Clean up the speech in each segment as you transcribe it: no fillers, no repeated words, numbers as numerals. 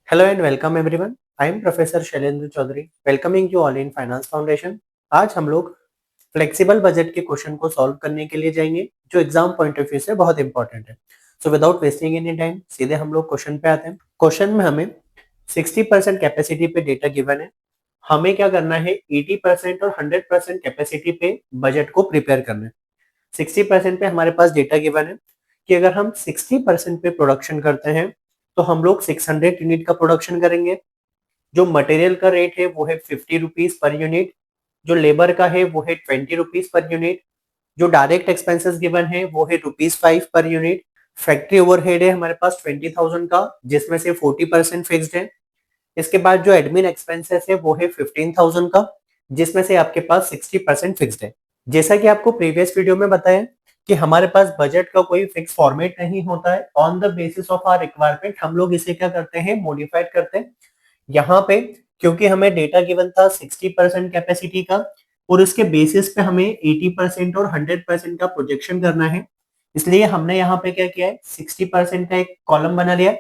Hello and welcome everyone. I am professor Shailendra Chaudhary welcoming you all in finance foundation. आज हम लोग flexible budget के question को solve करने के लिए जाएंगे जो एग्जाम पॉइंट ऑफ व्यू से बहुत इंपॉर्टेंट है। So without wasting any time सीधे हम लोग क्वेश्चन पे आते हैं। क्वेश्चन में हमें 60% कैपेसिटी पे डेटा गिवन है। हमें क्या करना है, 80% और 100% कैपेसिटी पे बजट को प्रिपेयर करना है। 60% पे हमारे पास डेटा गिवन है कि अगर हम 60% पे प्रोडक्शन करते हैं तो हम लोग 600 यूनिट का प्रोडक्शन करेंगे। जो मटेरियल का रेट है वो है 50 रुपीज पर यूनिट। जो लेबर का है वो है 20 रुपीज पर यूनिट। जो डायरेक्ट एक्सपेंसेस गिवन है वो है ₹5 पर यूनिट। फैक्ट्री ओवरहेड है हमारे पास 20,000 का, जिसमें से 40% फिक्स्ड है। इसके बाद जो एडमिन एक्सपेंसेस है वो है 15,000 का, जिसमें से आपके पास 60% फिक्स्ड है। जैसा कि आपको प्रीवियस वीडियो में बताया कि हमारे पास बजट का कोई फिक्स फॉर्मेट नहीं होता है। On the basis of our requirement हम लोग इसे क्या करते हैं, मॉडिफाइड करते हैं। यहाँ पे क्योंकि हमें डेटा गिवन था 60% कैपेसिटी का और उसके बेसिस पे हमें 80% और 100% का प्रोजेक्शन करना है, इसलिए हमने यहाँ पे क्या किया है, 60% का एक कॉलम बना लिया।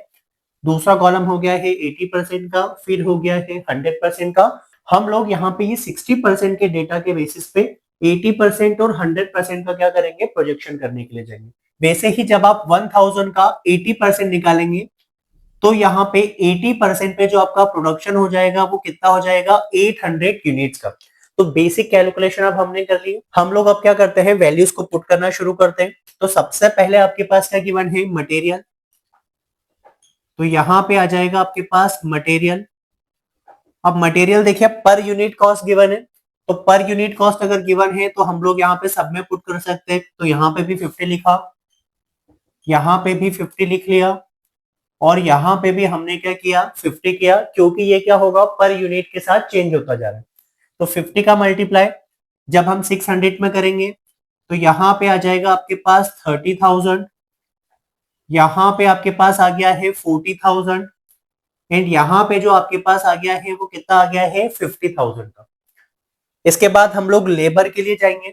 दूसरा कॉलम हो गया है 80% का, फिर हो गया है 100% का। हम लोग यहाँ पे ये 60% के डेटा के बेसिस पे 80% और 100% का क्या करेंगे, प्रोजेक्शन करने के लिए जाएंगे। वैसे ही जब आप 1000 का 80% निकालेंगे तो यहाँ पे 80% पे जो आपका प्रोडक्शन हो जाएगा वो कितना हो जाएगा, 800 यूनिट्स का। तो बेसिक कैलकुलेशन अब हमने कर ली। हम लोग अब क्या करते हैं, वैल्यूज को पुट करना शुरू करते हैं। तो सबसे पहले आपके पास क्या गिवन है, मटेरियल। तो यहाँ पे आ जाएगा आपके पास मटेरियल। अब मटेरियल देखिए पर यूनिट कॉस्ट गिवन है, तो पर यूनिट कॉस्ट अगर गिवन है तो हम लोग यहाँ पे सब में पुट कर सकते हैं। तो यहाँ पे भी 50 लिखा, यहाँ पे भी 50 लिख लिया और यहाँ पे भी हमने क्या किया, 50 किया, क्योंकि ये क्या होगा, पर यूनिट के साथ चेंज होता जा रहा है। तो 50 का मल्टीप्लाई जब हम 600 में करेंगे तो यहाँ पे आ जाएगा आपके पास 30,000। यहाँ पे आपके पास आ गया है 40,000 एंड यहाँ पे जो आपके पास आ गया है वो कितना आ गया है, 50,000 का। इसके बाद हम लोग लेबर के लिए जाएंगे।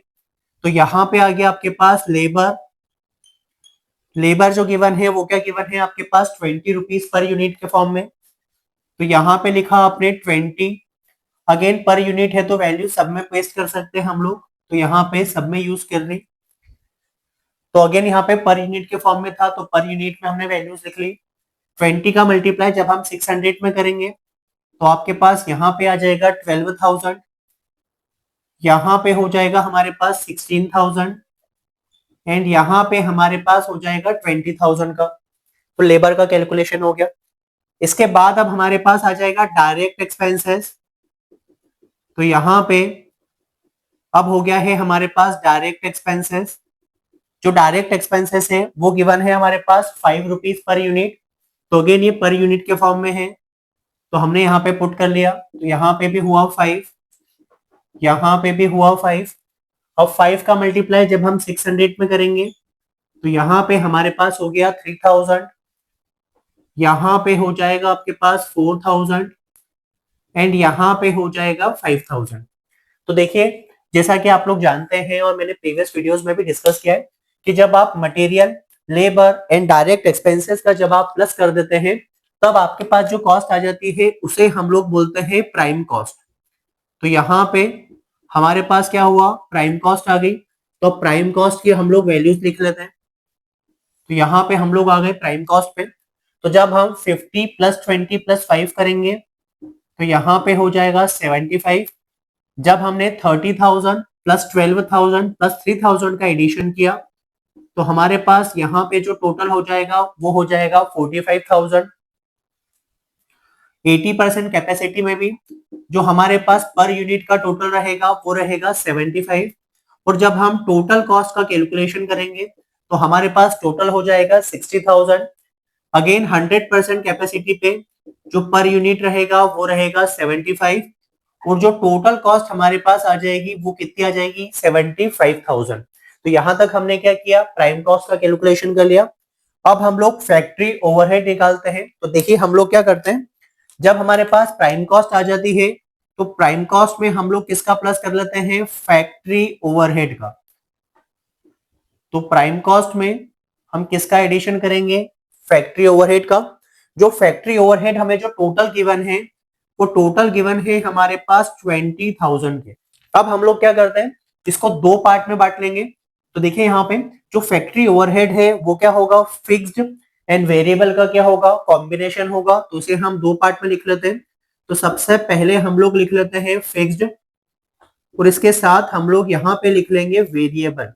तो यहाँ पे आ गया आपके पास लेबर। लेबर जो गिवन है वो क्या गिवन है आपके पास, 20 रुपीज पर यूनिट के फॉर्म में। तो यहाँ पे लिखा आपने 20। अगेन पर यूनिट है तो वैल्यू सब में पेस्ट कर सकते हैं हम लोग, तो यहाँ पे सब में यूज कर ली। तो अगेन यहाँ पे पर यूनिट के फॉर्म में था तो पर यूनिट में हमने वैल्यूज लिख ली। 20 का मल्टीप्लाई जब हम 600 में करेंगे तो आपके पास यहाँ पे आ जाएगा 12,000। यहाँ पे हो जाएगा हमारे पास 16,000 एंड यहाँ पे हमारे पास हो जाएगा 20,000 का। तो लेबर का कैलकुलेशन हो गया। इसके बाद अब हमारे पास आ जाएगा डायरेक्ट एक्सपेंसेस। तो यहाँ पे अब हो गया है हमारे पास डायरेक्ट एक्सपेंसेस। जो डायरेक्ट एक्सपेंसेस है वो गिवन है हमारे पास 5 रुपीज पर यूनिट। तो अगेन ये पर यूनिट के फॉर्म में है तो हमने यहाँ पे पुट कर लिया। तो यहाँ पे भी हुआ 5, यहाँ पे भी हुआ 5। अब 5 का मल्टीप्लाई जब हम 600 में करेंगे तो यहाँ पे हमारे पास हो गया 3000। यहाँ पे हो जाएगा आपके पास 4000 एंड यहाँ पे हो जाएगा 5000। तो देखिए, जैसा कि आप लोग जानते हैं और मैंने प्रीवियस वीडियोस में भी डिस्कस किया है कि जब आप material, labour and direct expenses का जब आप प्लस कर देते हैं तब आपके पास जो कॉस्ट आ जाती है उसे हम लोग बोलते हैं प्राइम कॉस्ट। तो यहाँ पे हमारे पास क्या हुआ, प्राइम कॉस्ट आ गई। तो प्राइम कॉस्ट की हम लोग वैल्यूज लिख लेते हैं। तो यहाँ पे हम लोग आ गए प्राइम कॉस्ट पे। तो जब हम 50 प्लस 20 प्लस 5 करेंगे तो यहाँ पे हो जाएगा 75। जब हमने 30,000 प्लस 12,000 प्लस 3,000 का एडिशन किया तो हमारे पास यहाँ पे जो टोटल हो जाएगा वो हो जाएगा 45,000। 80% कैपेसिटी में भी जो हमारे पास पर यूनिट का टोटल रहेगा वो रहेगा 75। और जब हम टोटल कॉस्ट का कैलकुलेशन करेंगे तो हमारे पास टोटल हो जाएगा 60,000। अगेन 100% कैपेसिटी पे जो पर यूनिट रहेगा वो रहेगा 75 और जो टोटल कॉस्ट हमारे पास आ जाएगी वो कितनी आ जाएगी, 75,000। तो यहां तक हमने क्या किया, प्राइम कॉस्ट का कैलकुलेशन कर लिया। अब हम लोग फैक्ट्री ओवरहेड निकालते हैं। तो देखिए हम लोग क्या करते हैं, जब हमारे पास प्राइम कॉस्ट आ जाती है तो प्राइम कॉस्ट में हम लोग किसका प्लस कर लेते हैं, फैक्ट्री ओवरहेड का। तो प्राइम कॉस्ट में हम किसका एडिशन करेंगे, फैक्ट्री ओवरहेड का। जो फैक्ट्री ओवरहेड हमें जो टोटल गिवन है, वो टोटल गिवन है हमारे पास 20,000 के। अब हम लोग क्या करते हैं, इसको दो पार्ट में बांट लेंगे। तो देखिए यहाँ पे जो फैक्ट्री ओवरहेड है वो क्या होगा, फिक्स्ड एंड वेरिएबल का क्या होगा, कॉम्बिनेशन होगा। तो उसे हम दो पार्ट में लिख लेते हैं। तो सबसे पहले हम लोग लिख लेते हैं फिक्स्ड, और इसके साथ हम लोग यहाँ पे लिख लेंगे वेरिएबल।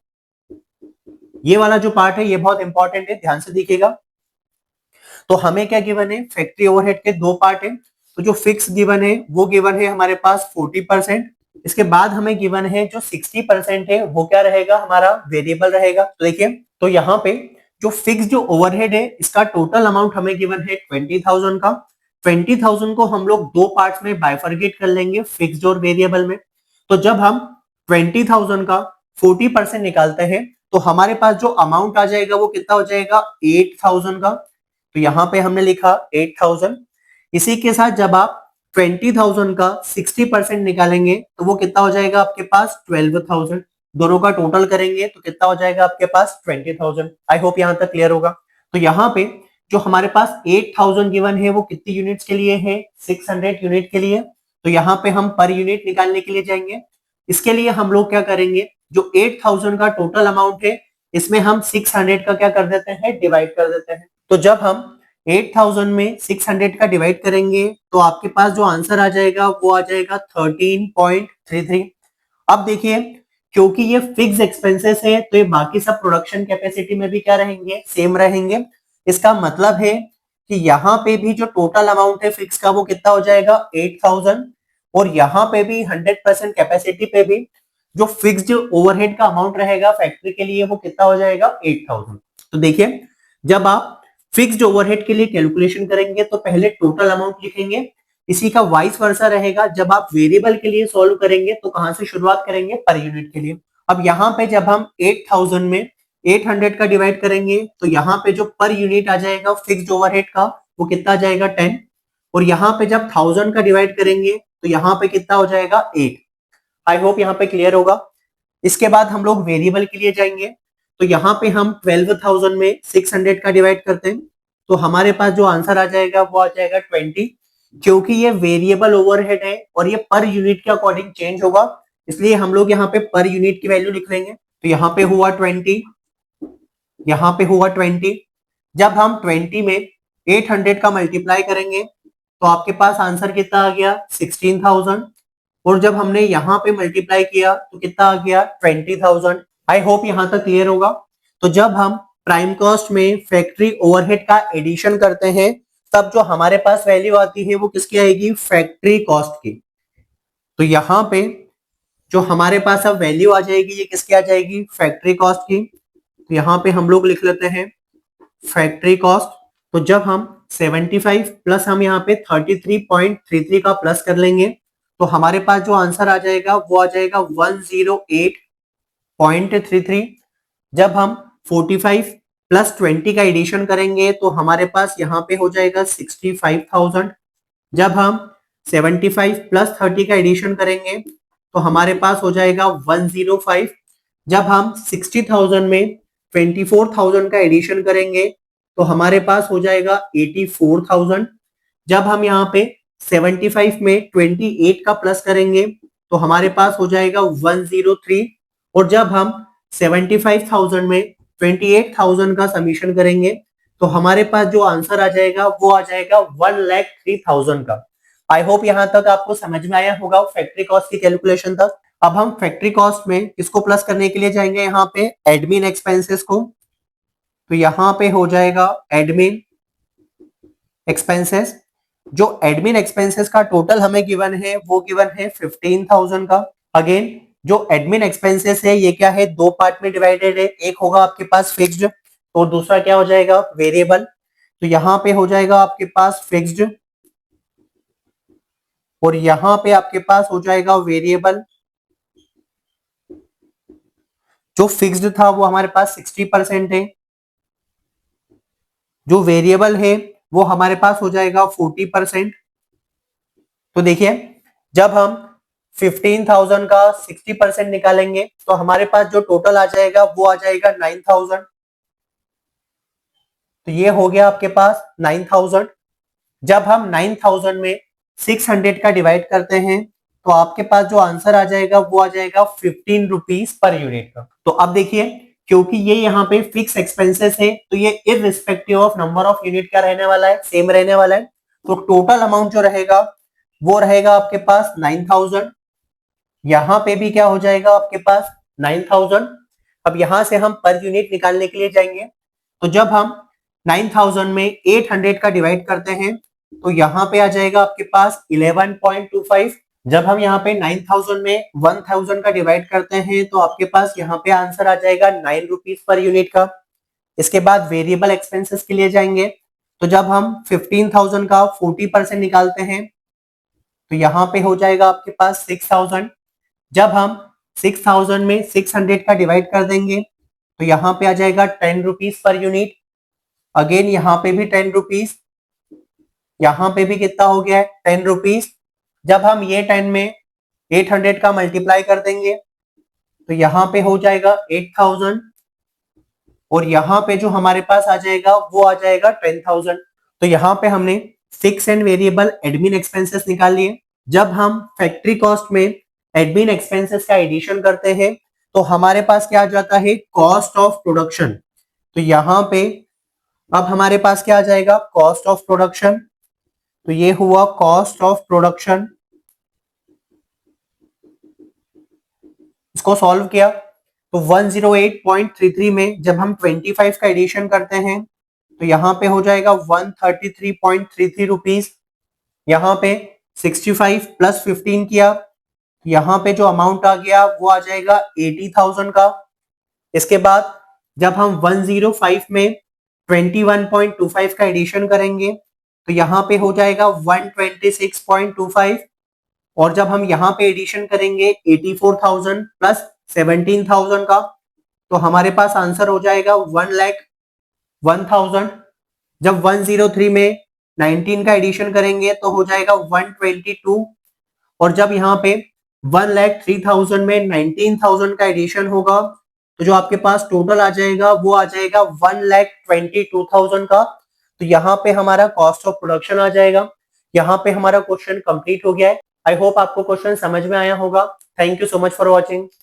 ये वाला जो पार्ट है ये बहुत इंपॉर्टेंट है, ध्यान से देखिएगा। तो हमें क्या गिवन है, फैक्ट्री ओवरहेड के दो पार्ट है। तो जो फिक्स गिवन है वो गिवन है हमारे पास 40%। इसके बाद हमें गिवन है जो 60% है वो क्या रहेगा, हमारा वेरिएबल रहेगा। तो देखिए, तो यहाँ पे जो फिक्स जो ओवरहेड है इसका टोटल अमाउंट हमें गिवन है 20,000 का। 20,000 को हम लोग दो पार्ट्स में बाइफरगेट कर लेंगे, फिक्स्ड और वेरिएबल में। तो जब हम 20,000 का 40% निकालते हैं तो हमारे पास जो अमाउंट आ जाएगा वो कितना हो जाएगा, 8,000 का। तो यहाँ पे हमने लिखा 8,000। इसी के साथ जब आप 20,000 का 60% निकालेंगे तो वो कितना हो जाएगा आपके पास, 12,000। दोनों का टोटल करेंगे तो कितना हो जाएगा आपके पास, 20,000। आई होप यहाँ तक क्लियर होगा। तो यहाँ पे जो हमारे पास 8,000 गिवन है वो कितनी यूनिट्स के लिए है, 600 यूनिट के लिए। तो यहाँ पे हम पर यूनिट निकालने के लिए जाएंगे। इसके लिए हम लोग क्या करेंगे, जो 8,000 का टोटल अमाउंट है इसमें हम 600 का क्या कर देते हैं, डिवाइड कर देते हैं। तो जब हम 8,000 में 600 का डिवाइड करेंगे तो आपके पास जो आंसर आ जाएगा वो आ जाएगा 13.33। अब देखिए, क्योंकि ये फिक्स एक्सपेंसेस है तो ये बाकी सब प्रोडक्शन कैपेसिटी में भी क्या रहेंगे, सेम रहेंगे। इसका मतलब है कि यहाँ पे भी जो टोटल अमाउंट है फिक्स का वो कितना हो जाएगा, 8,000। और यहाँ पे भी 100% कैपेसिटी पे भी जो फिक्स्ड ओवरहेड का अमाउंट रहेगा फैक्ट्री के लिए वो कितना हो जाएगा, 8,000। तो देखिए, जब आप फिक्स्ड ओवरहेड के लिए कैलकुलेशन करेंगे तो पहले टोटल अमाउंट लिखेंगे। इसी का वाइस वर्सा रहेगा, जब आप वेरिएबल के लिए सॉल्व करेंगे तो कहां से शुरुआत करेंगे, पर यूनिट के लिए। अब यहाँ पे जब हम 8,000 में 800 का डिवाइड करेंगे तो यहाँ पे जो पर यूनिट आ जाएगा फिक्स्ड ओवरहेड का वो कितना आ जाएगा, 10। और यहाँ पे जब 1000 का डिवाइड करेंगे तो यहाँ पे कितना हो जाएगा, 8। आई होप यहाँ पे क्लियर होगा। इसके बाद हम लोग वेरिएबल के लिए जाएंगे। तो यहाँ पे हम 12,000 में 600 का डिवाइड करते हैं तो हमारे पास जो आंसर आ जाएगा वो आ जाएगा 20। क्योंकि ये वेरिएबल ओवरहेड है और ये पर यूनिट के अकॉर्डिंग चेंज होगा, इसलिए हम लोग यहाँ पे पर यूनिट की वैल्यू लिख लेंगे। तो यहाँ पे हुआ 20, यहाँ पे हुआ 20। जब हम 20 में 800 का मल्टीप्लाई करेंगे तो आपके पास आंसर कितना आ गया, 16,000। और जब हमने यहाँ पे मल्टीप्लाई किया तो कितना आ गया, 20,000। आई होप यहाँ तक क्लियर होगा। तो जब हम प्राइम कॉस्ट में फैक्ट्री ओवरहेड का एडिशन करते हैं तब जो हमारे पास वैल्यू आती है वो किसकी आएगी, फैक्ट्री कॉस्ट की। तो यहाँ पे जो हमारे पास अब वैल्यू आ जाएगी ये किसकी आ जाएगी, फैक्ट्री कॉस्ट की। तो यहाँ पे हम लोग लिख लेते हैं फैक्ट्री कॉस्ट। तो जब हम 75 प्लस हम यहाँ पे 33.33 का प्लस कर लेंगे तो हमारे पास जो आंसर आ जाएगा वो आ जाएगा 108.33। जब हम 45 प्लस 20 का एडिशन करेंगे तो हमारे पास यहाँ पे हो जाएगा 65,000। जब हम 75 प्लस 30 का एडिशन करेंगे तो हमारे पास हो जाएगा 105। जब हम 60,000 में 24,000 का एडिशन करेंगे तो हमारे पास हो जाएगा 84,000। जब हम यहाँ पे 75 में 28 का प्लस करेंगे तो हमारे पास हो जाएगा 103। और जब हम 75,000 में 28,000 का समीशन करेंगे तो हमारे पास जो आंसर आ जाएगा वो आ जाएगा 1,03,000 का। आई होप यहाँ तक आपको समझ में आया होगा फैक्ट्री कॉस्ट की कैलकुलेशन तक। अब हम फैक्ट्री कॉस्ट में इसको प्लस करने के लिए जाएंगे यहाँ पे एडमिन एक्सपेंसेस को। तो यहाँ पे हो जाएगा एडमिन एक्सपेंसेस। जो एडमिन एक्सपेंसेस का टोटल हमें गिवन है वो गिवन है 15,000 का। अगेन जो एडमिन एक्सपेंसेस है ये क्या है, दो पार्ट में डिवाइडेड है। एक होगा आपके पास फिक्स्ड और दूसरा क्या हो जाएगा, वेरिएबल। तो यहाँ पे हो जाएगा आपके पास फिक्स्ड और यहाँ पे आपके पास हो जाएगा वेरिएबल। जो फिक्स्ड था वो हमारे पास 60% है, जो वेरिएबल है वो हमारे पास हो जाएगा 40%। तो देखिए, जब हम 15,000 का 60% निकालेंगे तो हमारे पास जो टोटल आ जाएगा वो आ जाएगा 9,000। तो ये हो गया आपके पास 9,000। जब हम 9000 में 600 का डिवाइड करते हैं तो आपके पास जो आंसर आ जाएगा वो आ जाएगा 15 रुपीज पर यूनिट का। तो अब देखिए, क्योंकि ये यहाँ पे फिक्स एक्सपेंसेस है तो ये irrespective of number of unit क्या रहने वाला है, सेम रहने वाला है। तो टोटल अमाउंट जो रहेगा वो रहेगा आपके पास 9000। यहाँ पे भी क्या हो जाएगा आपके पास 9000। अब यहां से हम पर यूनिट निकालने के लिए जाएंगे। तो जब हम 9000 में 800 का डिवाइड करते हैं तो यहाँ पे आ जाएगा आपके पास 11.25। जब हम यहाँ पे 9000 में 1000 का डिवाइड करते हैं तो आपके पास यहाँ पे आंसर आ जाएगा 9 रुपीज पर यूनिट का। इसके बाद वेरिएबल एक्सपेंसेस के लिए जाएंगे। तो जब हम 15,000 का 40% निकालते हैं तो यहाँ पे हो जाएगा आपके पास 6000। जब हम 6000 में 600 का डिवाइड कर देंगे तो यहाँ पे आ जाएगा 10 रुपीज पर यूनिट। अगेन यहाँ पे भी 10 रुपीज, यहाँ पे भी कितना हो गया है 10 रुपीज। जब हम ये 10 में 800 का मल्टीप्लाई कर देंगे तो यहाँ पे हो जाएगा 8000 और यहाँ पे जो हमारे पास आ जाएगा वो आ जाएगा 10,000। तो यहाँ पे हमने fix and variable admin expenses निकाल लिए। जब हम फैक्ट्री कॉस्ट में एडमिन एक्सपेंसेस का एडिशन करते हैं तो हमारे पास क्या आ जाता है, कॉस्ट ऑफ प्रोडक्शन। तो यहाँ पे अब हमारे पास क्या आ जाएगा, कॉस्ट ऑफ प्रोडक्शन। तो ये हुआ कॉस्ट ऑफ प्रोडक्शन। इसको सॉल्व किया तो 108.33 में जब हम 25 का एडिशन करते हैं तो यहाँ पे हो जाएगा 133.33 रुपीज। यहाँ पे 65 प्लस 15 किया, यहाँ पे जो अमाउंट आ गया वो आ जाएगा 80,000 का। इसके बाद जब हम 105 में 21.25 का एडिशन करेंगे तो यहाँ पे हो जाएगा 126.25 और जब हम यहाँ पे एडिशन करेंगे 84,000 प्लस 17,000 का तो हमारे पास आंसर हो जाएगा 1,01,000। जब 103 में 19 का एडिशन करेंगे तो हो जाएगा 122 और जब यहाँ पे 1,03,000 में 19,000 का एडिशन होगा तो जो आपके पास टोटल आ जाएगा वो आ जाएगा 1,22,000 का। तो यहाँ पे हमारा कॉस्ट ऑफ प्रोडक्शन आ जाएगा। यहाँ पे हमारा क्वेश्चन कंप्लीट हो गया है। आई होप आपको क्वेश्चन समझ में आया होगा। Thank you so much for watching.